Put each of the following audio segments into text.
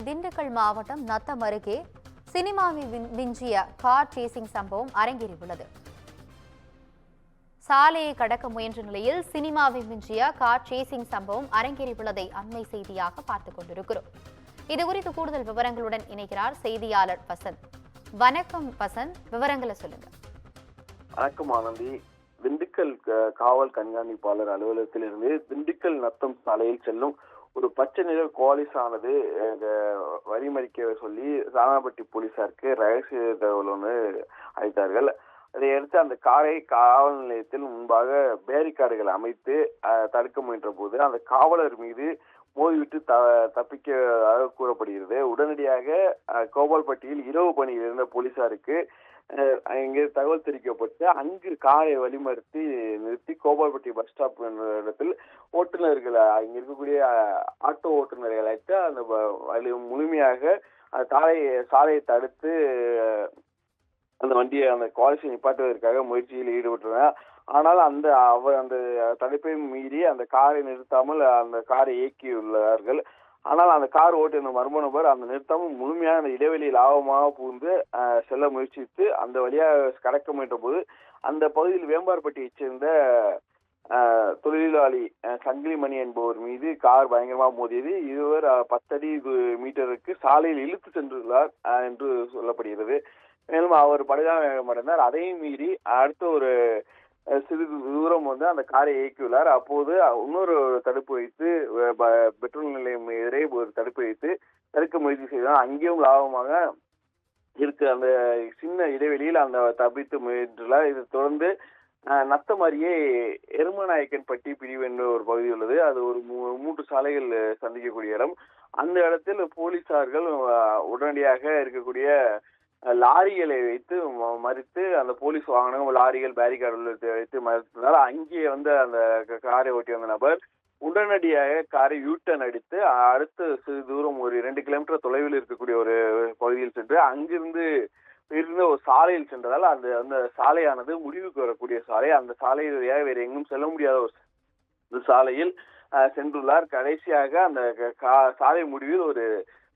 திண்டுக்கல் மாவட்டம் நத்தம் அருகே சினிமாவை விஞ்சிய கார் சேசிங் சம்பவம் அரங்கேறியுள்ளது. சாலையை கடக்க முயன்ற நிலையில் சினிமாவை விஞ்சிய கார் சேசிங் சம்பவம் அரங்கேறியுள்ளதை அண்மை செய்தியாக பார்த்துக் கொண்டிருக்கிறோம். இதுகுறித்து கூடுதல் விவரங்களுடன் இணைகிறார் செய்தியாளர் வசந்த். வணக்கம் வசந்த், விவரங்களை சொல்லுங்க. வணக்கம் ஆனந்தி. திண்டுக்கல் காவல் கண்காணிப்பாளர் அலுவலகத்திலிருந்து திண்டுக்கல் நத்தம் சாலையில் செல்லும் ஒரு பச்சை நிற கோலிஸ் ஆனது வரிமறிக்க சொல்லி சாணாப்பட்டி போலீசாருக்கு ரகசிய தகவல் ஒன்று அளித்தார்கள். அதையடுத்து அந்த காரை காவல் நிலையத்தில் முன்பாக பேரிகார்டுகள் அமைத்து தடுக்க முயன்ற போது அந்த காவலர் மீது மோதிவிட்டு தப்பிக்க கூறப்படுகிறது. உடனடியாக கோபால்பட்டியில் இரவு பணியில் இருந்த போலீசாருக்கு இங்கே தகவல் தெரிவிக்கப்பட்டு அங்கு காரை வழிமறித்து நிறுத்தி கோபால்பட்டி பஸ் ஸ்டாப் என்ற இடத்தில் ஓட்டுநர்கள் இங்க இருக்கக்கூடிய ஆட்டோ ஓட்டுநர்களை அழைத்து அந்த முழுமையாக சாலையை தடுத்து அந்த வண்டியை அந்த குவாலிசியை நிப்பாட்டுவதற்காக முயற்சியில் ஈடுபட்டனர். ஆனால் அந்த தடுப்பை மீறி அந்த காரை நிறுத்தாமல் அந்த காரை இயக்கியுள்ளார்கள். ஆனால் அந்த கார் ஓட்டுநர் மர்ம நபர் அந்த நிறுத்தாமல் முழுமையாக அந்த இடைவெளியில் ஆழமாக புகுந்து செல்ல முயற்சித்து அந்த வழியாக கடக்க முயன்ற போது அந்த பகுதியில் வேம்பார்பட்டியைச் சேர்ந்த தொழிலாளி சங்கிலிமணி என்பவர் மீது கார் பயங்கரமாக மோதியது. இருவர் 10 மீட்டருக்கு சாலையில் இழுத்து சென்றுள்ளார் என்று சொல்லப்படுகிறது. மேலும் அவர் படுகாயமடைந்தார். அதையும் மீறி அடுத்த ஒரு சிறிது தூரம் அந்த காரை இயக்கியுள்ளார். அப்போது இன்னொரு தடுப்பு வைத்து பெட்ரோல் நிலையம் எதிரே ஒரு தடுப்பு வைத்து தடுக்க முயற்சி செய்தார். அங்கேயும் லாபமாக இருக்கு அந்த சின்ன இடைவெளியில் அந்த தப்பித்து முயன்றுள்ளார். இதை தொடர்ந்து நத்தம் அருகே எருமநாயக்கன்பட்டி பிரிவு என்ற ஒரு பகுதி உள்ளது. அது ஒரு 3 சாலைகள் சந்திக்கக்கூடிய இடம். அந்த இடத்தில் போலீசார்கள் உடனடியாக இருக்கக்கூடிய லாரிகளை வைத்து மறித்து அந்த போலீஸ் வாகனம் லாரிகள் பேரிகார்டுகள் வைத்து மறித்ததால் அங்கே அந்த காரை ஓட்டி வந்த நபர் உடனடியாக காரை யூட்டர்ன் அடித்து அடுத்து சிறு தூரம் ஒரு 2 கிலோமீட்டர் தொலைவில் இருக்கக்கூடிய ஒரு பகுதியில் சென்று அங்கிருந்து இருந்த ஒரு சாலையில் சென்றதால் அந்த சாலையானது முடிவுக்கு வரக்கூடிய சாலை. அந்த சாலையில் வேறு எங்கும் செல்ல முடியாத ஒரு சாலையில் சென்றுள்ளார். கடைசியாக அந்த சாலை முடிவில் ஒரு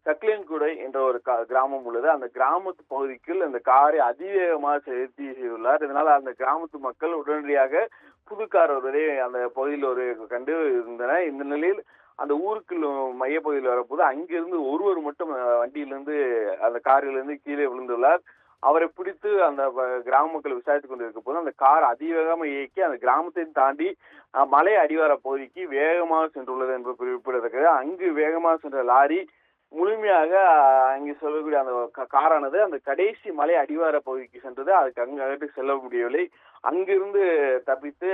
சக்லேன்குடை என்ற ஒரு கிராமம் உள்ளது. அந்த கிராமத்து பகுதிக்குள் அந்த காரை அதிவேகமாக செலுத்தி செய்துள்ளார். இதனால் அந்த கிராமத்து மக்கள் உடனடியாக புதுக்கார் ஒருவரை அந்த பகுதியில் கண்டு இருந்தனர். இந்த நிலையில் அந்த ஊருக்குள் மையப்பகுதியில் வரப்போது அங்கிருந்து ஒருவர் மட்டும் வண்டியிலிருந்து அந்த காரிலிருந்து கீழே விழுந்துள்ளார். அவரை பிடித்து அந்த கிராம மக்கள் விசாரித்துக் கொண்டிருக்க போது அந்த கார் அதிவேகமாக இயக்கி அந்த கிராமத்தை தாண்டி மலை அடிவார பகுதிக்கு வேகமாக சென்றுள்ளது என்பது குறிப்பிடத்தக்கது. அங்கு வேகமாக சென்ற லாரி முழுமையாக அங்கே சொல்லக்கூடிய அந்த காரானது அந்த கடைசி மலை அடிவார பகுதிக்கு சென்றது. அதுக்கு அங்கு செல்ல முடியவில்லை. அங்கிருந்து தப்பித்து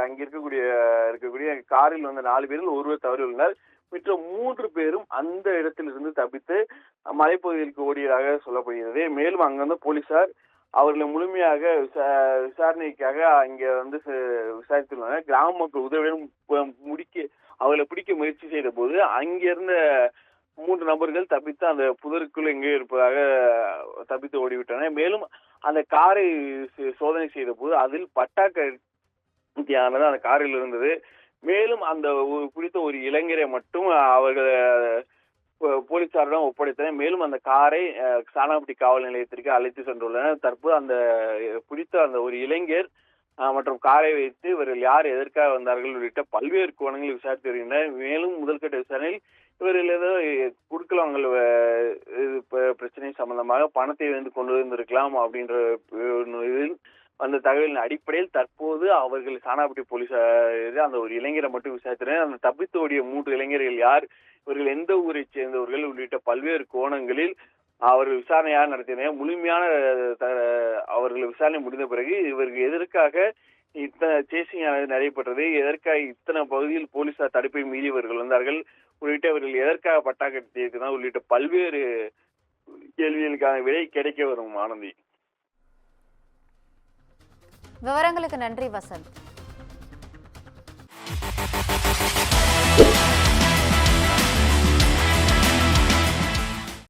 அங்க இருக்கக்கூடிய காரில் 4 பேரில் ஒருவர் தவறியுள்ளனர். மற்ற 3 பேரும் அந்த இடத்திலிருந்து தப்பித்து மலைப்பகுதிக்கு ஓடியதாக சொல்லப்படுகிறது. மேலும் அங்கிருந்த போலீசார் அவர்களை முழுமையாக விசாரணைக்காக அங்கே விசாரித்துள்ளனர். கிராம மக்கள் உதவியுடன் அவர்களை பிடிக்க முயற்சி செய்த போது அங்கிருந்த 3 நபர்கள் தப்பித்து அந்த புதருக்குள் எங்கே இருப்பதாக தப்பித்து ஓடிவிட்டனர். மேலும் அந்த காரை சோதனை செய்த போது அதில் பட்டாக்கத்தியானது அந்த காரில் இருந்தது. மேலும் அந்த குறித்த ஒரு இளைஞரை மட்டும் அவர்கள் போலீசாரிடம் ஒப்படைத்தனர். மேலும் அந்த காரை சாணாப்பட்டி காவல் நிலையத்திற்கு அழைத்து சென்றுள்ளனர். தற்போது அந்த குறித்த அந்த ஒரு இளைஞர் மற்றும் காரை வைத்து இவர்கள் யார் எதற்காக வந்தார்கள் உள்ளிட்ட பல்வேறு கோணங்களில் விசாரித்து வருகின்றனர். மேலும் முதல்கட்ட விசாரணையில் இவர்கள் ஏதோ குடுக்கல் வாங்கல் பிரச்சனை சம்பந்தமாக பணத்தை கொண்டு வந்திருக்கலாம் அப்படின்ற அந்த தகவலின் அடிப்படையில் தற்போது அவர்கள் சாணாப்பட்டி போலீசார் அந்த ஒரு இளைஞரை மட்டும் விசாரித்தனர். அந்த தப்பித்து ஓடிய 3 இளைஞர்கள் யார், இவர்கள் எந்த ஊரை சேர்ந்தவர்கள் உள்ளிட்ட பல்வேறு கோணங்களில் அவர்கள் விசாரணையாக நடத்தினர். முழுமையான அவர்கள் விசாரணை முடிந்த பிறகு இவர்கள் எதற்காக இத்தனை சேசிங் நடைபெற்றது, எதற்காக இத்தனை பகுதியில் போலீசார் தடுப்பை மீறி இவர்கள் வந்தார்கள் உள்ளிட்ட இவர்கள் எதற்காக பட்டாக்கட்டியிருக்கிறார் உள்ளிட்ட பல்வேறு கேள்விகளுக்கான விடை கிடைக்க வரும். ஆனந்தி, விவரங்களுக்கு நன்றி வசந்த்.